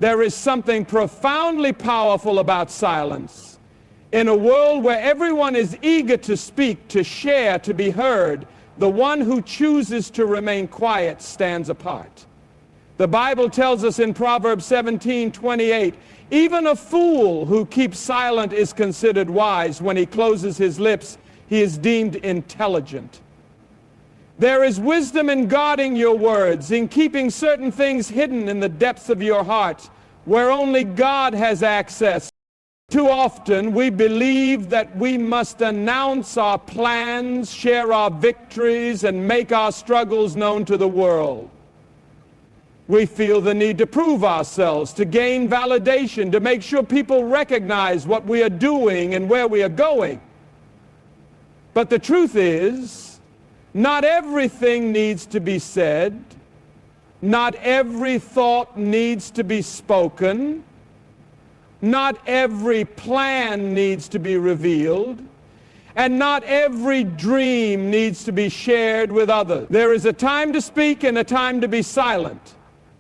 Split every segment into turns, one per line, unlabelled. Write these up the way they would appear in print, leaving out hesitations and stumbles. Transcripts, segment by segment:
There is something profoundly powerful about silence. In a world where everyone is eager to speak, to share, to be heard, the one who chooses to remain quiet stands apart. The Bible tells us in Proverbs 17:28, even a fool who keeps silent is considered wise. When he closes his lips, he is deemed intelligent. There is wisdom in guarding your words, in keeping certain things hidden in the depths of your heart, where only God has access. Too often we believe that we must announce our plans, share our victories, and make our struggles known to the world. We feel the need to prove ourselves, to gain validation, to make sure people recognize what we are doing and where we are going. But the truth is, not everything needs to be said. Not every thought needs to be spoken. Not every plan needs to be revealed. And not every dream needs to be shared with others. There is a time to speak and a time to be silent.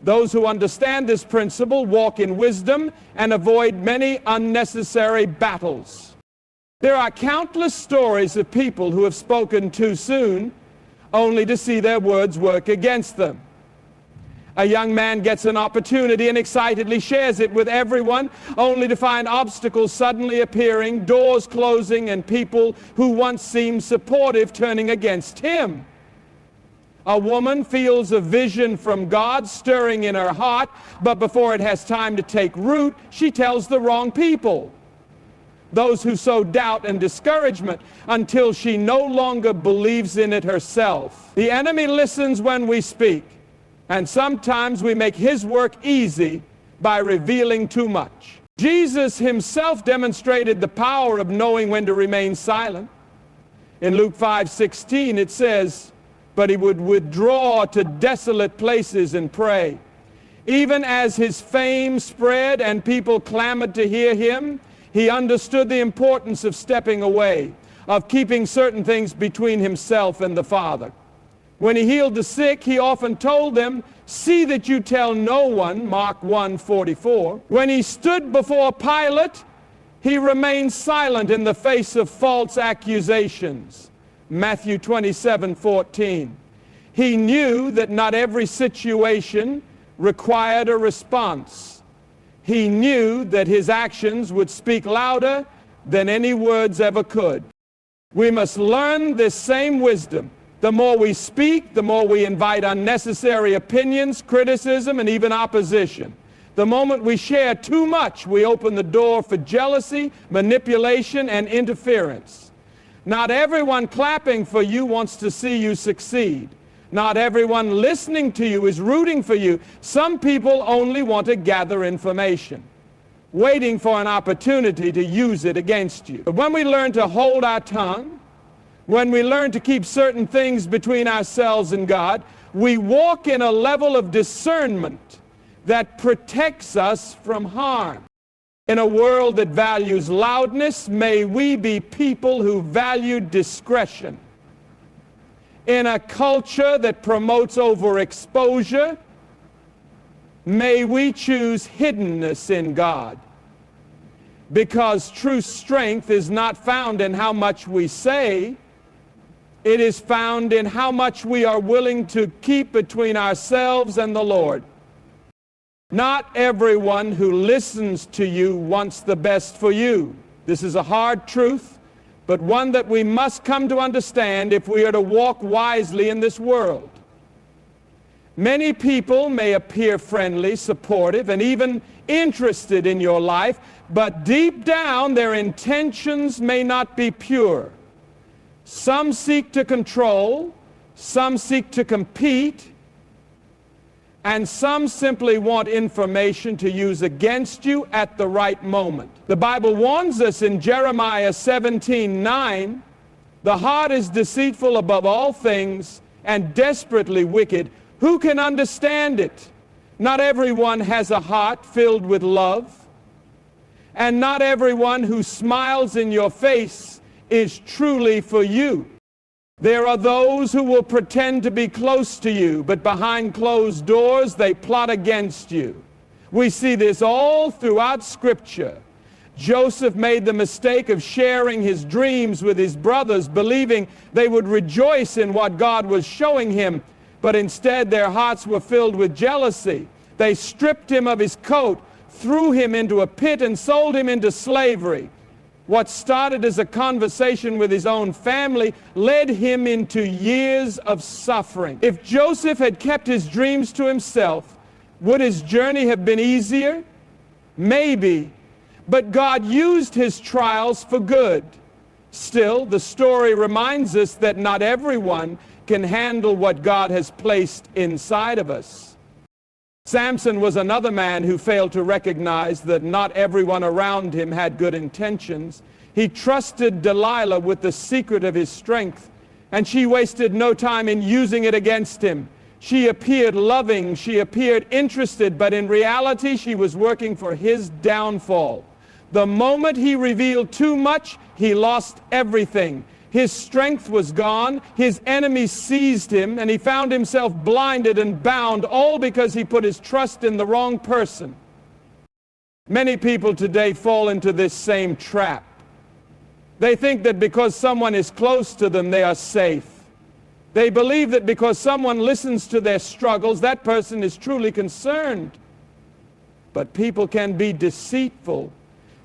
Those who understand this principle walk in wisdom and avoid many unnecessary battles. There are countless stories of people who have spoken too soon, only to see their words work against them. A young man gets an opportunity and excitedly shares it with everyone, only to find obstacles suddenly appearing, doors closing, and people who once seemed supportive turning against him. A woman feels a vision from God stirring in her heart, but before it has time to take root, she tells the wrong people. Those who sow doubt and discouragement until she no longer believes in it herself. The enemy listens when we speak, and sometimes we make his work easy by revealing too much. Jesus himself demonstrated the power of knowing when to remain silent. In Luke 5:16 it says, "But he would withdraw to desolate places and pray." Even as his fame spread and people clamored to hear him, he understood the importance of stepping away, of keeping certain things between himself and the Father. When he healed the sick, he often told them, "See that you tell no one," Mark 1:44. When he stood before Pilate, he remained silent in the face of false accusations, Matthew 27:14. He knew that not every situation required a response. He knew that his actions would speak louder than any words ever could. We must learn this same wisdom. The more we speak, the more we invite unnecessary opinions, criticism, and even opposition. The moment we share too much, we open the door for jealousy, manipulation, and interference. Not everyone clapping for you wants to see you succeed. Not everyone listening to you is rooting for you. Some people only want to gather information, waiting for an opportunity to use it against you. But when we learn to hold our tongue, when we learn to keep certain things between ourselves and God, we walk in a level of discernment that protects us from harm. In a world that values loudness, may we be people who value discretion. In a culture that promotes overexposure, may we choose hiddenness in God. Because true strength is not found in how much we say, it is found in how much we are willing to keep between ourselves and the Lord. Not everyone who listens to you wants the best for you. This is a hard truth, but one that we must come to understand if we are to walk wisely in this world. Many people may appear friendly, supportive, and even interested in your life, but deep down their intentions may not be pure. Some seek to control, some seek to compete, and some simply want information to use against you at the right moment. The Bible warns us in Jeremiah 17:9, "The heart is deceitful above all things and desperately wicked. Who can understand it? Not everyone has a heart filled with love, and not everyone who smiles in your face is truly for you. There are those who will pretend to be close to you, but behind closed doors they plot against you. We see this all throughout Scripture. Joseph made the mistake of sharing his dreams with his brothers, believing they would rejoice in what God was showing him, but instead their hearts were filled with jealousy. They stripped him of his coat, threw him into a pit, and sold him into slavery. What started as a conversation with his own family led him into years of suffering. If Joseph had kept his dreams to himself, would his journey have been easier? Maybe. But God used his trials for good. Still, the story reminds us that not everyone can handle what God has placed inside of us. Samson was another man who failed to recognize that not everyone around him had good intentions. He trusted Delilah with the secret of his strength, and she wasted no time in using it against him. She appeared loving, she appeared interested, but in reality she was working for his downfall. The moment he revealed too much, he lost everything. His strength was gone, his enemies seized him, and he found himself blinded and bound, all because he put his trust in the wrong person. Many people today fall into this same trap. They think that because someone is close to them, they are safe. They believe that because someone listens to their struggles, that person is truly concerned. But people can be deceitful.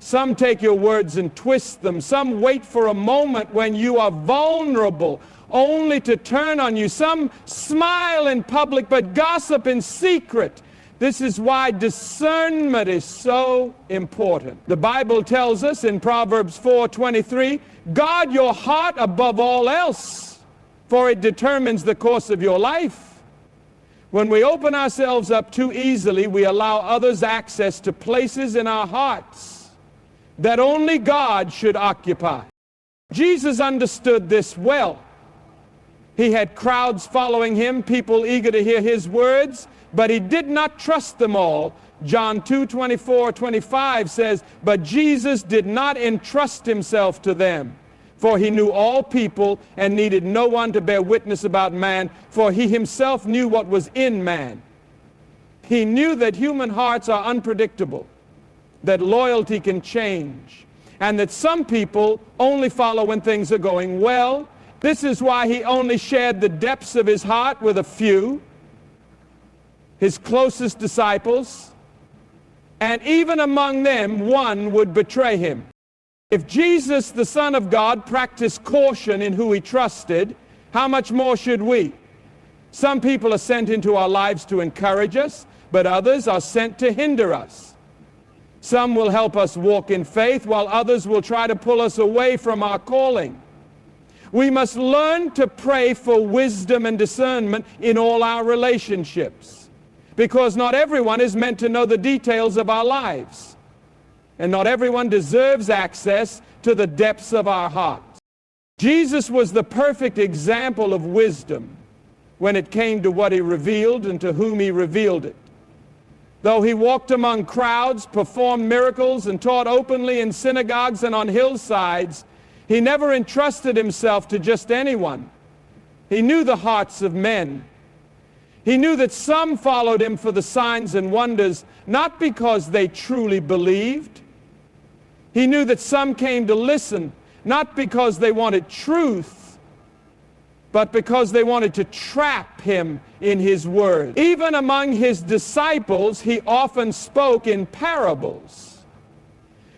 Some take your words and twist them. Some wait for a moment when you are vulnerable, only to turn on you. Some smile in public but gossip in secret. This is why discernment is so important. The Bible tells us in Proverbs 4:23, guard your heart above all else, for it determines the course of your life. When we open ourselves up too easily, we allow others access to places in our hearts that only God should occupy. Jesus understood this well. He had crowds following him, people eager to hear his words, but he did not trust them all. John 2:24-25 says, but Jesus did not entrust himself to them, for he knew all people and needed no one to bear witness about man, for he himself knew what was in man. He knew that human hearts are unpredictable, that loyalty can change, and that some people only follow when things are going well. This is why he only shared the depths of his heart with a few, his closest disciples, and even among them one would betray him. If Jesus, the Son of God, practiced caution in who he trusted, how much more should we? Some people are sent into our lives to encourage us, but others are sent to hinder us. Some will help us walk in faith, while others will try to pull us away from our calling. We must learn to pray for wisdom and discernment in all our relationships, because not everyone is meant to know the details of our lives, and not everyone deserves access to the depths of our hearts. Jesus was the perfect example of wisdom when it came to what he revealed and to whom he revealed it. Though he walked among crowds, performed miracles, and taught openly in synagogues and on hillsides, he never entrusted himself to just anyone. He knew the hearts of men. He knew that some followed him for the signs and wonders, not because they truly believed. He knew that some came to listen, not because they wanted truth, but because they wanted to trap him in his word. Even among his disciples, he often spoke in parables,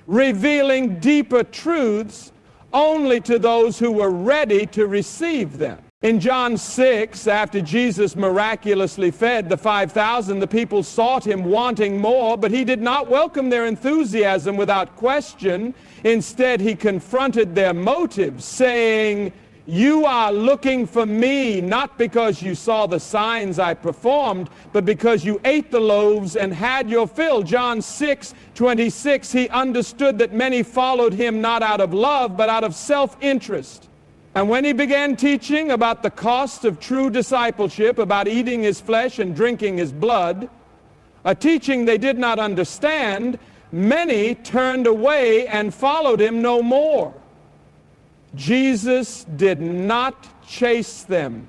revealing deeper truths only to those who were ready to receive them. In John 6, after Jesus miraculously fed the 5,000, the people sought him wanting more, but he did not welcome their enthusiasm without question. Instead, he confronted their motives, saying, you are looking for me, not because you saw the signs I performed, but because you ate the loaves and had your fill. John 6:26, he understood that many followed him not out of love, but out of self-interest. And when he began teaching about the cost of true discipleship, about eating his flesh and drinking his blood, a teaching they did not understand, many turned away and followed him no more. Jesus did not chase them.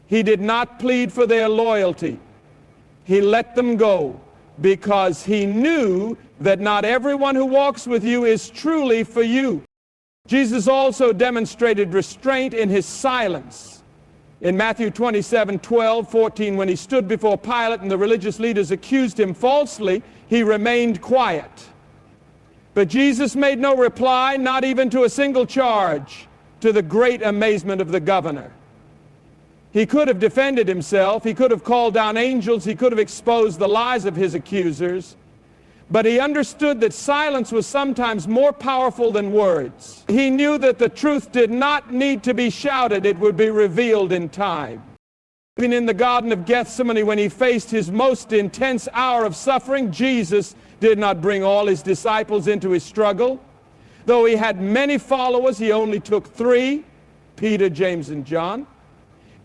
He did not plead for their loyalty. He let them go, because he knew that not everyone who walks with you is truly for you. Jesus also demonstrated restraint in his silence. In Matthew 27:12-14, when he stood before Pilate and the religious leaders accused him falsely, he remained quiet. But Jesus made no reply, not even to a single charge, to the great amazement of the governor. He could have defended himself, he could have called down angels, he could have exposed the lies of his accusers, but he understood that silence was sometimes more powerful than words. He knew that the truth did not need to be shouted, it would be revealed in time. Even in the Garden of Gethsemane, when he faced his most intense hour of suffering, Jesus did not bring all his disciples into his struggle. Though he had many followers, he only took 3, Peter, James, and John,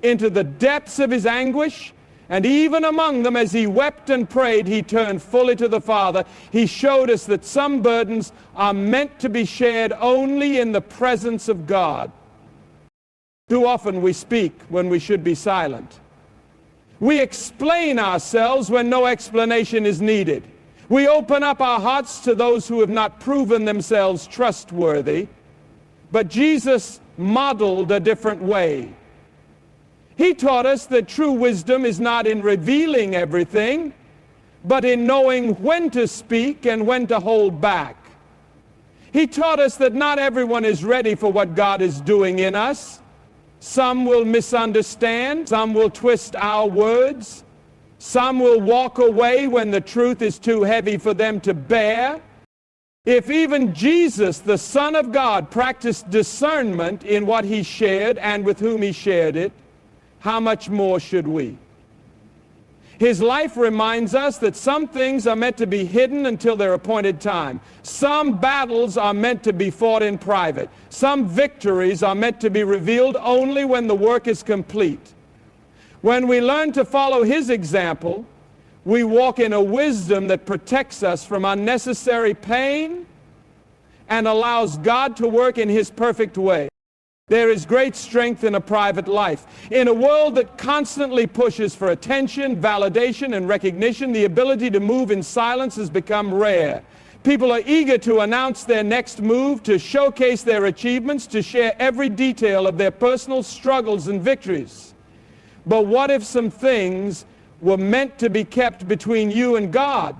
into the depths of his anguish. And even among them, as he wept and prayed, he turned fully to the Father. He showed us that some burdens are meant to be shared only in the presence of God. Too often we speak when we should be silent. We explain ourselves when no explanation is needed. We open up our hearts to those who have not proven themselves trustworthy. But Jesus modeled a different way. He taught us that true wisdom is not in revealing everything, but in knowing when to speak and when to hold back. He taught us that not everyone is ready for what God is doing in us. Some will misunderstand, some will twist our words, some will walk away when the truth is too heavy for them to bear. If even Jesus, the Son of God, practiced discernment in what he shared and with whom he shared it, how much more should we? His life reminds us that some things are meant to be hidden until their appointed time. Some battles are meant to be fought in private. Some victories are meant to be revealed only when the work is complete. When we learn to follow his example, we walk in a wisdom that protects us from unnecessary pain and allows God to work in his perfect way. There is great strength in a private life. In a world that constantly pushes for attention, validation, and recognition, the ability to move in silence has become rare. People are eager to announce their next move, to showcase their achievements, to share every detail of their personal struggles and victories. But what if some things were meant to be kept between you and God?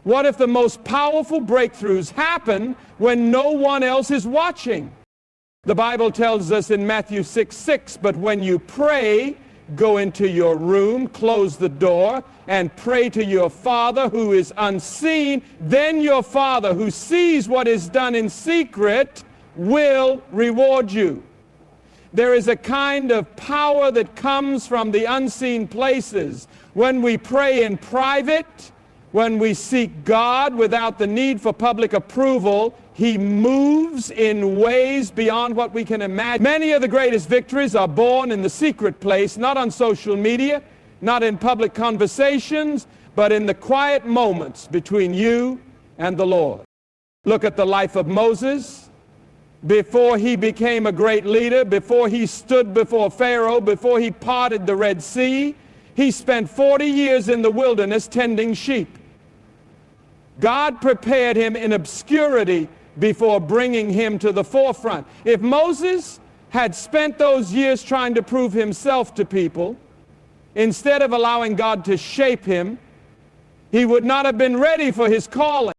What if the most powerful breakthroughs happen when no one else is watching? The Bible tells us in Matthew 6:6, but when you pray, go into your room, close the door, and pray to your Father who is unseen. Then your Father who sees what is done in secret will reward you. There is a kind of power that comes from the unseen places. When we pray in private, when we seek God without the need for public approval, he moves in ways beyond what we can imagine. Many of the greatest victories are born in the secret place, not on social media, not in public conversations, but in the quiet moments between you and the Lord. Look at the life of Moses. Before he became a great leader, before he stood before Pharaoh, before he parted the Red Sea, he spent 40 years in the wilderness tending sheep. God prepared him in obscurity before bringing him to the forefront. If Moses had spent those years trying to prove himself to people, instead of allowing God to shape him, he would not have been ready for his calling.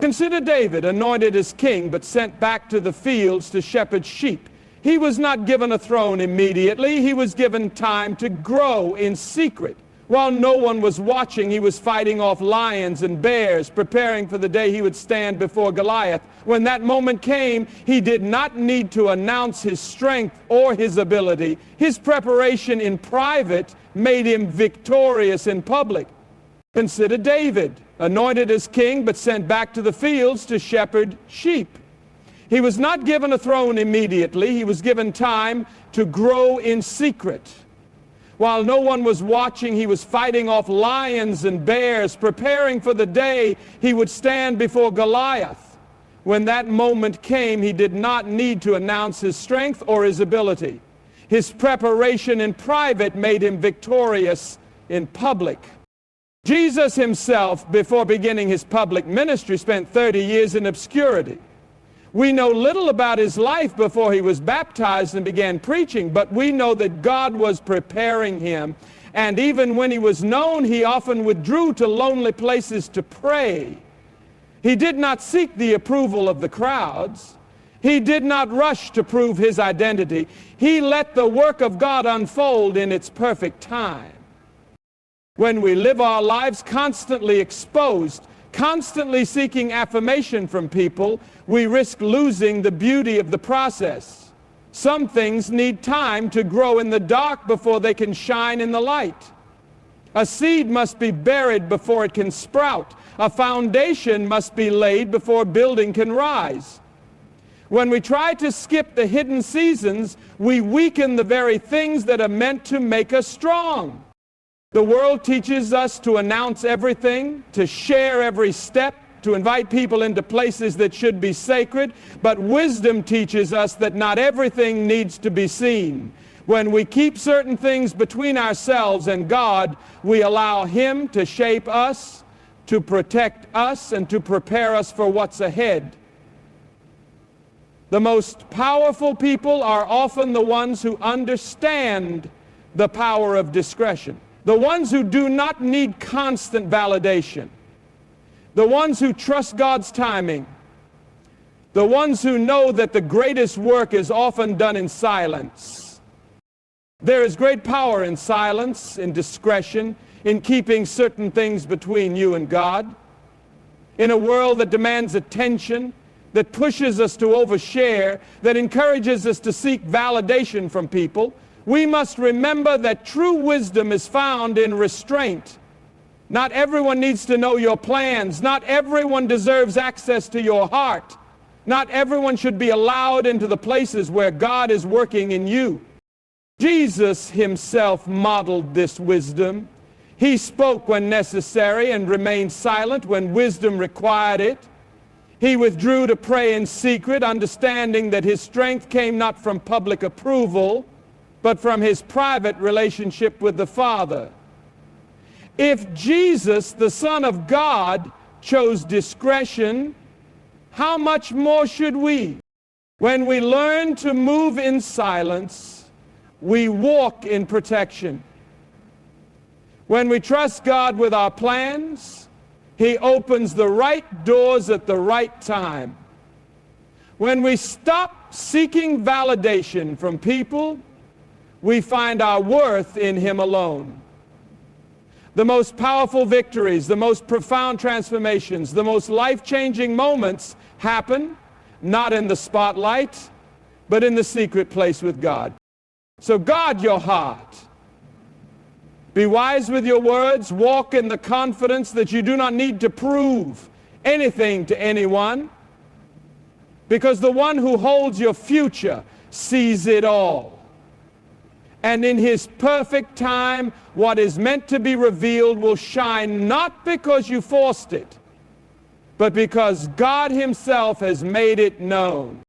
Consider David, anointed as king, but sent back to the fields to shepherd sheep. He was not given a throne immediately. He was given time to grow in secret. While no one was watching, he was fighting off lions and bears, preparing for the day he would stand before Goliath. When that moment came, he did not need to announce his strength or his ability. His preparation in private made him victorious in public. Consider David, anointed as king, but sent back to the fields to shepherd sheep. He was not given a throne immediately. He was given time to grow in secret. While no one was watching, he was fighting off lions and bears, preparing for the day he would stand before Goliath. When that moment came, he did not need to announce his strength or his ability. His preparation in private made him victorious in public. Jesus himself, before beginning his public ministry, spent 30 years in obscurity. We know little about his life before he was baptized and began preaching, but we know that God was preparing him. And even when he was known, he often withdrew to lonely places to pray. He did not seek the approval of the crowds. He did not rush to prove his identity. He let the work of God unfold in its perfect time. When we live our lives constantly exposed, constantly seeking affirmation from people, we risk losing the beauty of the process. Some things need time to grow in the dark before they can shine in the light. A seed must be buried before it can sprout. A foundation must be laid before a building can rise. When we try to skip the hidden seasons, we weaken the very things that are meant to make us strong. The world teaches us to announce everything, to share every step, to invite people into places that should be sacred, but wisdom teaches us that not everything needs to be seen. When we keep certain things between ourselves and God, we allow Him to shape us, to protect us, and to prepare us for what's ahead. The most powerful people are often the ones who understand the power of discretion. The ones who do not need constant validation. The ones who trust God's timing. The ones who know that the greatest work is often done in silence. There is great power in silence, in discretion, in keeping certain things between you and God. In a world that demands attention, that pushes us to overshare, that encourages us to seek validation from people, we must remember that true wisdom is found in restraint. Not everyone needs to know your plans. Not everyone deserves access to your heart. Not everyone should be allowed into the places where God is working in you. Jesus himself modeled this wisdom. He spoke when necessary and remained silent when wisdom required it. He withdrew to pray in secret, understanding that his strength came not from public approval, but from his private relationship with the Father. If Jesus, the Son of God, chose discretion, how much more should we? When we learn to move in silence, we walk in protection. When we trust God with our plans, He opens the right doors at the right time. When we stop seeking validation from people, we find our worth in Him alone. The most powerful victories, the most profound transformations, the most life-changing moments happen not in the spotlight, but in the secret place with God. So guard your heart. Be wise with your words. Walk in the confidence that you do not need to prove anything to anyone, because the one who holds your future sees it all. And in His perfect time, what is meant to be revealed will shine not because you forced it, but because God Himself has made it known.